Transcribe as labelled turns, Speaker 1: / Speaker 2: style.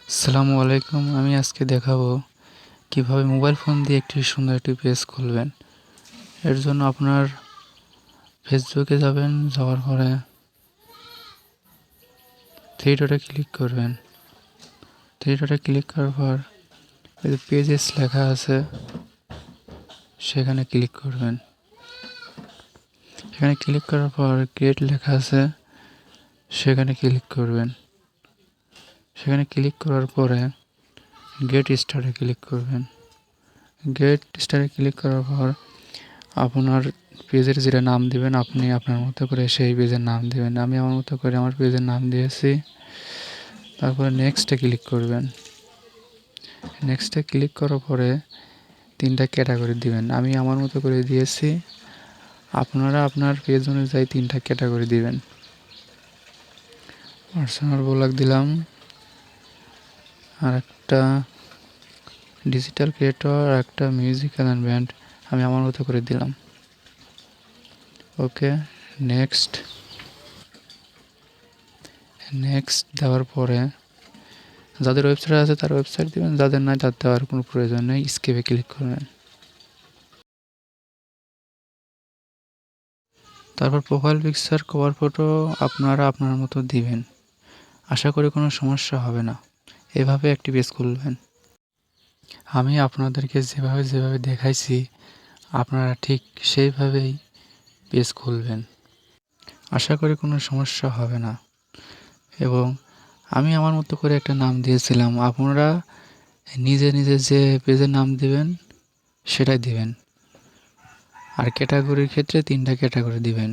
Speaker 1: আসসালামু আলাইকুম। আমি আজকে দেখাবো কিভাবে মোবাইল ফোন দিয়ে একটি সুন্দর একটি পেজ খুলবেন। এর জন্য আপনার ফেসবুকে যাবেন, যাওয়ার পরে থ্রি ডটে ক্লিক করবেন। থ্রি ডটে ক্লিক করার পর এই যে পেজেস লেখা আছে সেখানে ক্লিক করবেন। সেখানে ক্লিক করার পর ক্রিয়েট লেখা আছে সেখানে ক্লিক করবেন। সেখানে ক্লিক করার পরে গেট স্টার্টে ক্লিক করবেন। গেট স্টারে ক্লিক করার পর আপনার পেজের যেটা নাম দিবেন আপনি আপনার মতো করে সেই পেজের নাম দিবেন। আমি আমার মতো করে আমার পেজের নাম দিয়েছি। তারপরে নেক্সটে ক্লিক করবেন। নেক্সটে ক্লিক করার পরে 3টা ক্যাটাগরি দিবেন। আমি আমার মতো করে দিয়েছি। আপনারা আপনার পেজ অনুযায়ী 3টা ক্যাটাগরি দিবেন। পার্সোনাল ব্লগ দিলাম, আর একটা ডিজিটাল ক্রিয়েটর, আর একটা মিউজিক্যাল অ্যান্ড ব্যান্ড আমি আমার মতো করে দিলাম। ওকে, নেক্সট দেওয়ার পরে যাদের ওয়েবসাইট আছে তার ওয়েবসাইট দিবেন, যাদের নাই তার দেওয়ার কোনো প্রয়োজন নেই। স্কিপে ক্লিক করবেন। তারপর প্রোফাইল পিকচার, কভার ফটো আপনারা আপনার মতো দিবেন। আশা করি কোনো সমস্যা হবে না। এভাবে একটি পেজ খুলবেন। আমি আপনাদেরকে যেভাবে দেখাইছি আপনারা ঠিক সেইভাবেই পেজ খুলবেন। আশা করি কোনো সমস্যা হবে না। এবং আমি আমার মতো করে একটা নাম দিয়েছিলাম, আপনারা নিজে যে পেজের নাম দিবেন সেটাই দিবেন। আর ক্যাটাগরির ক্ষেত্রে 3টা ক্যাটাগরি দিবেন।